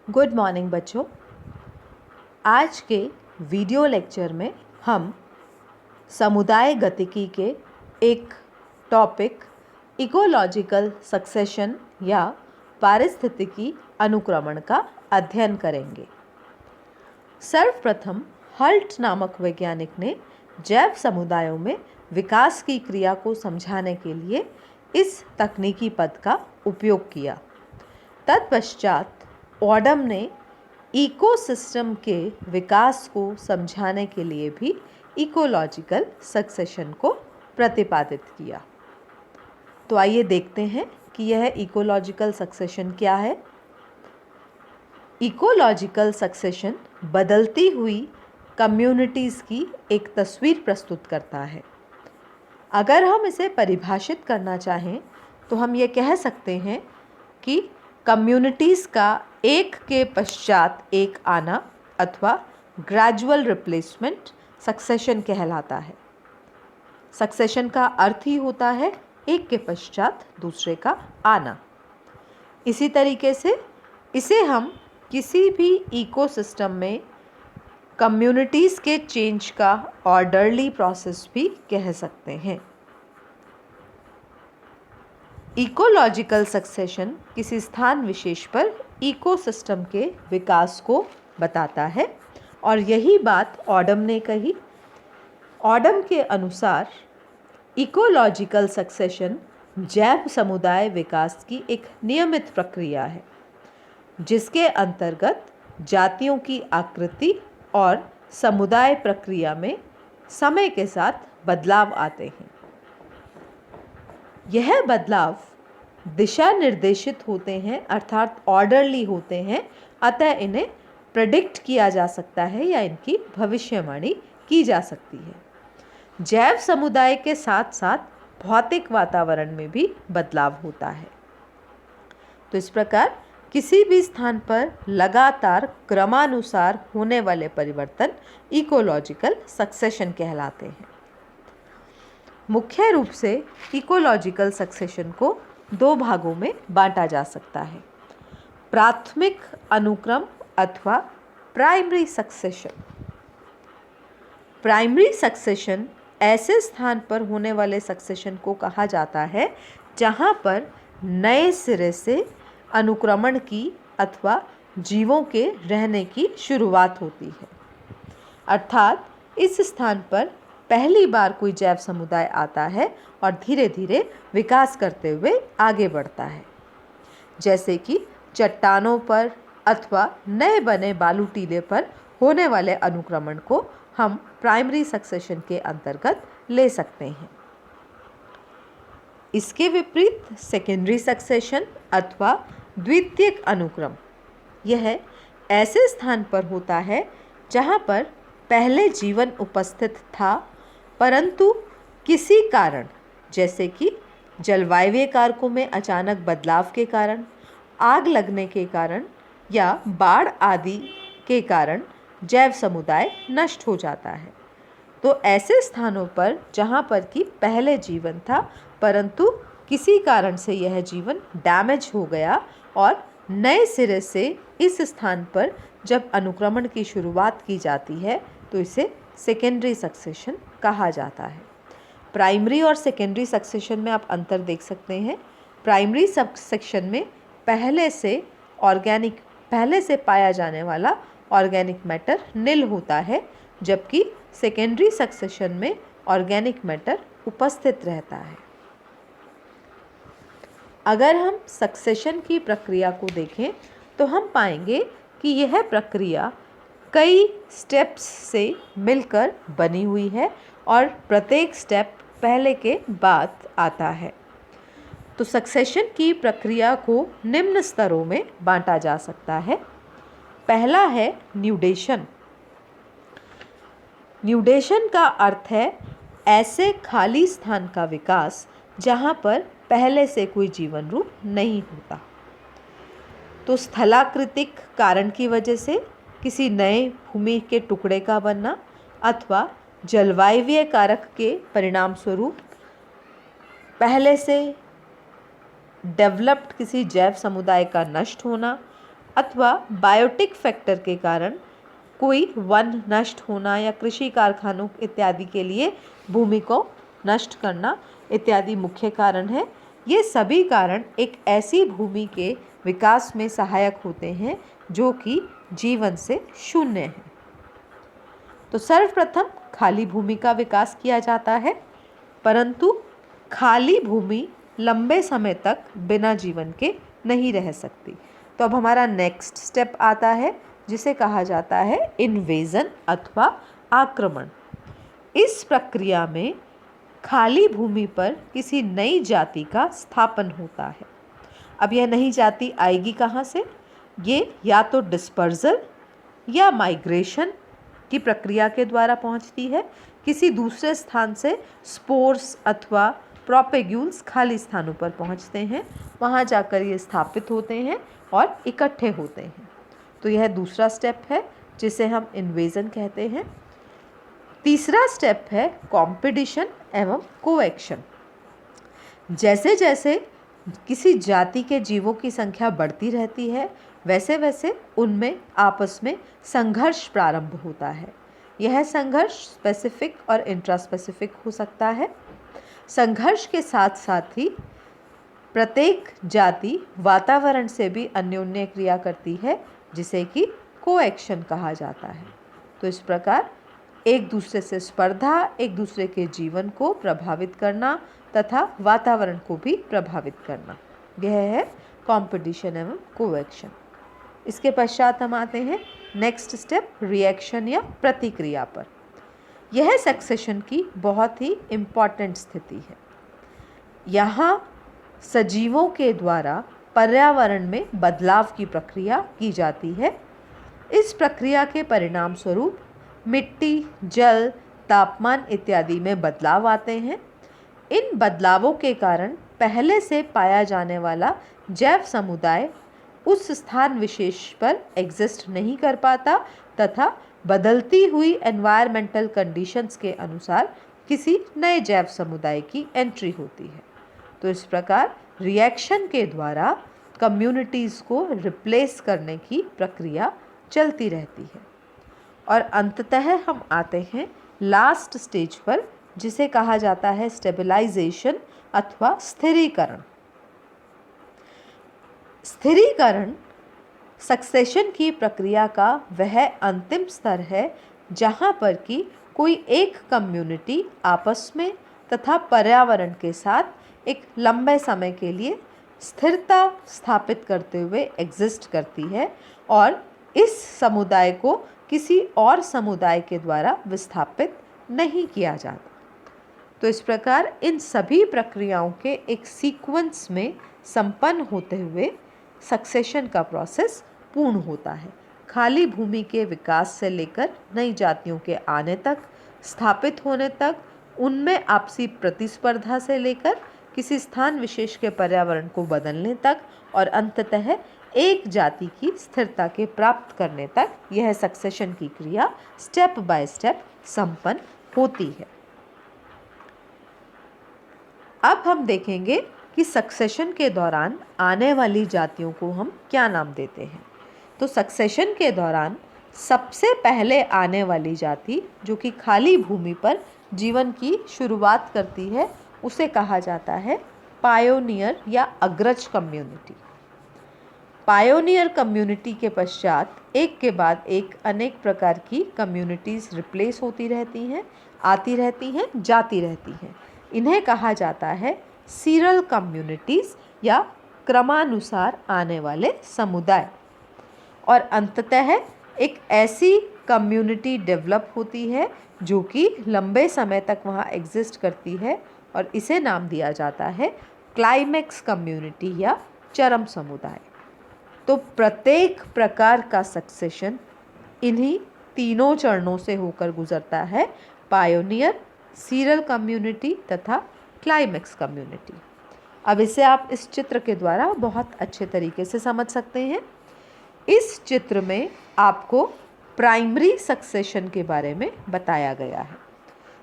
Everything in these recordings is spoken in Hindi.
गुड मॉर्निंग बच्चों। आज के वीडियो लेक्चर में हम समुदाय गतिकी के एक टॉपिक इकोलॉजिकल सक्सेशन या पारिस्थितिकी अनुक्रमण का अध्ययन करेंगे। सर्वप्रथम हल्ट नामक वैज्ञानिक ने जैव समुदायों में विकास की क्रिया को समझाने के लिए इस तकनीकी पद का उपयोग किया। तत्पश्चात ऑडम ने इकोसिस्टम के विकास को समझाने के लिए भी इकोलॉजिकल सक्सेशन को प्रतिपादित किया। तो आइए देखते हैं कि यह इकोलॉजिकल सक्सेशन क्या है। इकोलॉजिकल सक्सेशन बदलती हुई कम्युनिटीज़ की एक तस्वीर प्रस्तुत करता है। अगर हम इसे परिभाषित करना चाहें तो हम ये कह सकते हैं कि कम्युनिटीज़ का एक के पश्चात एक आना अथवा ग्रेजुअल रिप्लेसमेंट सक्सेशन कहलाता है। सक्सेशन का अर्थ ही होता है एक के पश्चात दूसरे का आना। इसी तरीके से इसे हम किसी भी इकोसिस्टम में कम्युनिटीज़ के चेंज का ऑर्डरली प्रोसेस भी कह सकते हैं। इकोलॉजिकल सक्सेशन किसी स्थान विशेष पर इकोसिस्टम के विकास को बताता है और यही बात ऑडम ने कही। ऑडम के अनुसार इकोलॉजिकल सक्सेशन जैव समुदाय विकास की एक नियमित प्रक्रिया है जिसके अंतर्गत जातियों की आकृति और समुदाय प्रक्रिया में समय के साथ बदलाव आते हैं। यह बदलाव दिशा निर्देशित होते हैं अर्थात ऑर्डरली होते हैं, अतः इन्हें प्रेडिक्ट किया जा सकता है या इनकी भविष्यवाणी की जा सकती है। जैव समुदाय के साथ साथ भौतिक वातावरण में भी बदलाव होता है। तो इस प्रकार किसी भी स्थान पर लगातार क्रमानुसार होने वाले परिवर्तन इकोलॉजिकल सक्सेशन कहलाते हैं। मुख्य रूप से इकोलॉजिकल सक्सेशन को दो भागों में बांटा जा सकता है, प्राथमिक अनुक्रम अथवा प्राइमरी सक्सेशन। प्राइमरी सक्सेशन ऐसे स्थान पर होने वाले सक्सेशन को कहा जाता है जहां पर नए सिरे से अनुक्रमण की अथवा जीवों के रहने की शुरुआत होती है। अर्थात इस स्थान पर पहली बार कोई जैव समुदाय आता है और धीरे धीरे विकास करते हुए आगे बढ़ता है। जैसे कि चट्टानों पर अथवा नए बने बालू टीले पर होने वाले अनुक्रमण को हम प्राइमरी सक्सेशन के अंतर्गत ले सकते हैं। इसके विपरीत सेकेंडरी सक्सेशन अथवा द्वितीयक अनुक्रम यह ऐसे स्थान पर होता है जहां पर पहले जीवन उपस्थित था परंतु किसी कारण जैसे कि जलवायु कारकों में अचानक बदलाव के कारण, आग लगने के कारण या बाढ़ आदि के कारण जैव समुदाय नष्ट हो जाता है। तो ऐसे स्थानों पर जहां पर कि पहले जीवन था परंतु किसी कारण से यह जीवन डैमेज हो गया और नए सिरे से इस स्थान पर जब अनुक्रमण की शुरुआत की जाती है तो इसे सेकेंडरी सक्सेशन कहा जाता है। प्राइमरी और सेकेंडरी सक्सेशन में आप अंतर देख सकते हैं। प्राइमरी सक्सेशन में पहले से पाया जाने वाला ऑर्गेनिक मैटर निल होता है, जबकि सेकेंडरी सक्सेशन में ऑर्गेनिक मैटर उपस्थित रहता है। अगर हम सक्सेशन की प्रक्रिया को देखें तो हम पाएंगे कि यह प्रक्रिया कई स्टेप्स से मिलकर बनी हुई है और प्रत्येक स्टेप पहले के बाद आता है। तो सक्सेशन की प्रक्रिया को निम्न स्तरों में बांटा जा सकता है। पहला है न्यूडेशन। न्यूडेशन का अर्थ है ऐसे खाली स्थान का विकास जहां पर पहले से कोई जीवन रूप नहीं होता। तो स्थलाकृतिक कारण की वजह से किसी नए भूमि के टुकड़े का बनना अथवा जलवायु कारक के परिणाम स्वरूप पहले से डेवलप्ड किसी जैव समुदाय का नष्ट होना अथवा बायोटिक फैक्टर के कारण कोई वन नष्ट होना या कृषि कारखानों इत्यादि के लिए भूमि को नष्ट करना इत्यादि मुख्य कारण है। ये सभी कारण एक ऐसी भूमि के विकास में सहायक होते हैं जो कि जीवन से शून्य है। तो सर्वप्रथम खाली भूमि का विकास किया जाता है, परंतु खाली भूमि लंबे समय तक बिना जीवन के नहीं रह सकती। तो अब हमारा नेक्स्ट स्टेप आता है जिसे कहा जाता है इन्वेजन अथवा आक्रमण। इस प्रक्रिया में खाली भूमि पर किसी नई जाति का स्थापन होता है। अब यह नई जाति आएगी कहाँ से? ये या तो डिस्पर्जल या माइग्रेशन की प्रक्रिया के द्वारा पहुंचती है। किसी दूसरे स्थान से स्पोर्स अथवा प्रोपेग्यूल्स खाली स्थानों पर पहुंचते हैं, वहां जाकर ये स्थापित होते हैं और इकट्ठे होते हैं। तो यह दूसरा स्टेप है जिसे हम इन्वेजन कहते हैं। तीसरा स्टेप है कॉम्पिटिशन एवं कोएक्शन। जैसे जैसे किसी जाति के जीवों की संख्या बढ़ती रहती है, वैसे वैसे उनमें आपस में संघर्ष प्रारंभ होता है। यह संघर्ष स्पेसिफिक और इंट्रास्पेसिफिक हो सकता है। संघर्ष के साथ साथ ही प्रत्येक जाति वातावरण से भी अन्योन्य क्रिया करती है, जिसे कि कोएक्शन कहा जाता है। तो इस प्रकार एक दूसरे से स्पर्धा, एक दूसरे के जीवन को प्रभावित करना तथा वातावरण को भी प्रभावित करना, यह है कंपटीशन एवं कोएक्शन। इसके पश्चात हम आते हैं नेक्स्ट स्टेप रिएक्शन या प्रतिक्रिया पर। यह सक्सेशन की बहुत ही इम्पॉर्टेंट स्थिति है। यहाँ सजीवों के द्वारा पर्यावरण में बदलाव की प्रक्रिया की जाती है। इस प्रक्रिया के परिणाम स्वरूप मिट्टी, जल, तापमान इत्यादि में बदलाव आते हैं। इन बदलावों के कारण पहले से पाया जाने वाला जैव समुदाय उस स्थान विशेष पर एग्जिस्ट नहीं कर पाता तथा बदलती हुई एनवायरमेंटल कंडीशंस के अनुसार किसी नए जैव समुदाय की एंट्री होती है। तो इस प्रकार रिएक्शन के द्वारा कम्युनिटीज़ को रिप्लेस करने की प्रक्रिया चलती रहती है। और अंततः हम आते हैं लास्ट स्टेज पर, जिसे कहा जाता है स्टेबलाइजेशन अथवा स्थिरीकरण। स्थिरीकरण सक्सेशन की प्रक्रिया का वह अंतिम स्तर है जहाँ पर कि कोई एक कम्युनिटी आपस में तथा पर्यावरण के साथ एक लंबे समय के लिए स्थिरता स्थापित करते हुए एग्जिस्ट करती है और इस समुदाय को किसी और समुदाय के द्वारा विस्थापित नहीं किया जाता। तो इस प्रकार इन सभी प्रक्रियाओं के एक सीक्वेंस में संपन्न होते हुए सक्सेशन का प्रोसेस पूर्ण होता है। खाली भूमि के विकास से लेकर नई जातियों के आने तक, स्थापित होने तक, उनमें आपसी प्रतिस्पर्धा से लेकर किसी स्थान विशेष के पर्यावरण को बदलने तक और अंततः एक जाति की स्थिरता के प्राप्त करने तक यह सक्सेशन की क्रिया स्टेप बाय स्टेप संपन्न होती है। अब हम देखेंगे कि सक्सेशन के दौरान आने वाली जातियों को हम क्या नाम देते हैं। तो सक्सेशन के दौरान सबसे पहले आने वाली जाति जो कि खाली भूमि पर जीवन की शुरुआत करती है, उसे कहा जाता है पायोनियर या अग्रज कम्युनिटी। पायोनियर कम्युनिटी के पश्चात एक के बाद एक अनेक प्रकार की कम्युनिटीज़ रिप्लेस होती रहती हैं, आती रहती हैं, जाती रहती हैं। इन्हें कहा जाता है सीरियल कम्युनिटीज़ या क्रमानुसार आने वाले समुदाय। और अंततः एक ऐसी कम्युनिटी डेवलप होती है जो कि लंबे समय तक वहाँ एग्जिस्ट करती है और इसे नाम दिया जाता है क्लाइमेक्स कम्युनिटी या चरम समुदाय। तो प्रत्येक प्रकार का सक्सेशन इन्हीं तीनों चरणों से होकर गुजरता है, पायोनियर, सीरियल कम्युनिटी तथा क्लाइमेक्स कम्युनिटी। अब इसे आप इस चित्र के द्वारा बहुत अच्छे तरीके से समझ सकते हैं। इस चित्र में आपको प्राइमरी सक्सेशन के बारे में बताया गया है।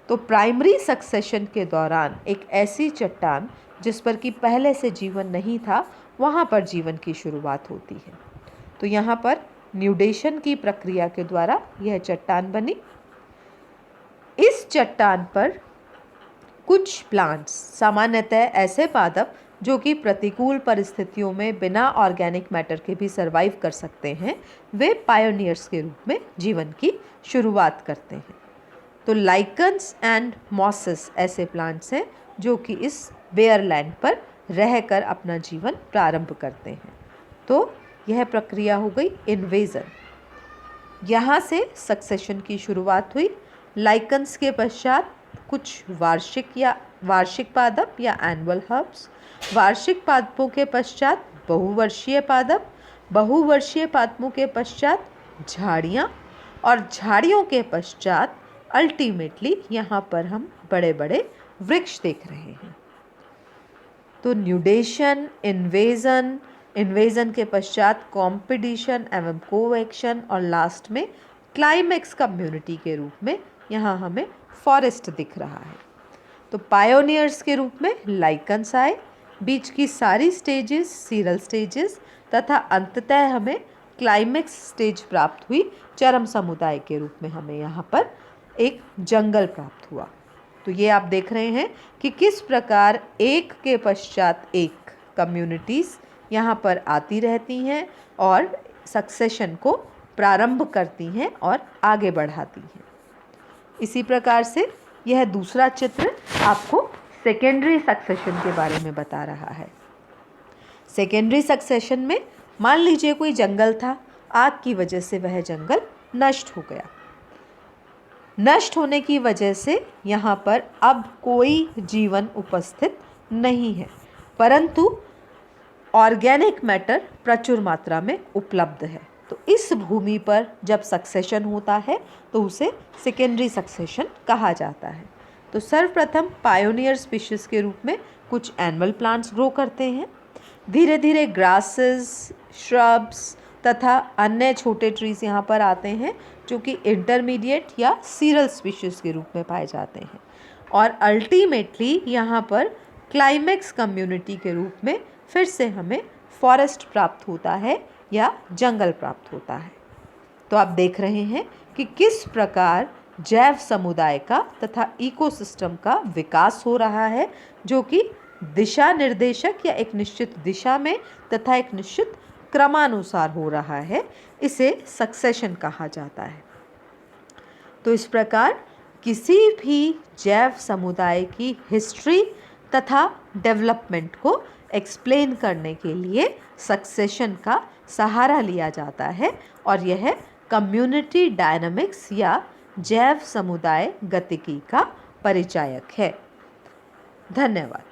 तो प्राइमरी सक्सेशन के दौरान एक ऐसी चट्टान जिस पर कि पहले से जीवन नहीं था, वहाँ पर जीवन की शुरुआत होती है। तो यहाँ पर न्यूडेशन की प्रक्रिया के द्वारा यह चट्टान बनी। इस चट्टान पर कुछ प्लांट्स, सामान्यतः ऐसे पादप जो कि प्रतिकूल परिस्थितियों में बिना ऑर्गेनिक मैटर के भी सरवाइव कर सकते हैं, वे पायोनियर्स के रूप में जीवन की शुरुआत करते हैं। तो लाइकन्स एंड मॉसेस ऐसे प्लांट्स हैं जो कि इस बेयर लैंड पर रहकर अपना जीवन प्रारंभ करते हैं। तो यह प्रक्रिया हो गई इन्वेजन। यहाँ से सक्सेशन की शुरुआत हुई। लाइकन्स के पश्चात कुछ वार्षिक पादप या एनुअल हर्ब्स, वार्षिक पादपों के पश्चात बहुवर्षीय पादप, बहुवर्षीय पादपों के पश्चात झाड़ियाँ, और झाड़ियों के पश्चात अल्टीमेटली यहाँ पर हम बड़े बड़े वृक्ष देख रहे हैं। तो न्यूडेशन, इन्वेजन के पश्चात कॉम्पिटिशन एवं कोएक्शन, और लास्ट में क्लाइमेक्स कम्युनिटी के रूप में यहाँ हमें फॉरेस्ट दिख रहा है। तो पायोनियर्स के रूप में लाइकन्स आए, बीच की सारी स्टेजेस सीरल स्टेजेस, तथा अंततः हमें क्लाइमेक्स स्टेज प्राप्त हुई। चरम समुदाय के रूप में हमें यहाँ पर एक जंगल प्राप्त हुआ। तो ये आप देख रहे हैं कि किस प्रकार एक के पश्चात एक कम्युनिटीज़ यहाँ पर आती रहती हैं और सक्सेशन को प्रारंभ करती हैं और आगे बढ़ाती हैं। इसी प्रकार से यह दूसरा चित्र आपको सेकेंडरी सक्सेशन के बारे में बता रहा है। सेकेंडरी सक्सेशन में मान लीजिए कोई जंगल था, आग की वजह से वह जंगल नष्ट हो गया। नष्ट होने की वजह से यहाँ पर अब कोई जीवन उपस्थित नहीं है, परंतु ऑर्गेनिक मैटर प्रचुर मात्रा में उपलब्ध है। तो इस भूमि पर जब सक्सेशन होता है तो उसे सेकेंडरी सक्सेशन कहा जाता है। तो सर्वप्रथम पायोनियर स्पीशीज के रूप में कुछ एनुअल प्लांट्स ग्रो करते हैं। धीरे धीरे ग्रासेस, श्रब्स तथा अन्य छोटे ट्रीज यहाँ पर आते हैं जो कि इंटरमीडिएट या सीरल स्पीशीज के रूप में पाए जाते हैं। और अल्टीमेटली यहाँ पर क्लाइमेक्स कम्युनिटी के रूप में फिर से हमें फॉरेस्ट प्राप्त होता है या जंगल प्राप्त होता है। तो आप देख रहे हैं कि किस प्रकार जैव समुदाय का तथा इकोसिस्टम का विकास हो रहा है, जो कि दिशा निर्देशक या एक निश्चित दिशा में तथा एक निश्चित क्रमानुसार हो रहा है। इसे सक्सेशन कहा जाता है। तो इस प्रकार किसी भी जैव समुदाय की हिस्ट्री तथा डेवलपमेंट को एक्सप्लेन करने के लिए सक्सेशन का सहारा लिया जाता है, और यह कम्युनिटी डायनामिक्स या जैव समुदाय गतिकी का परिचायक है। धन्यवाद।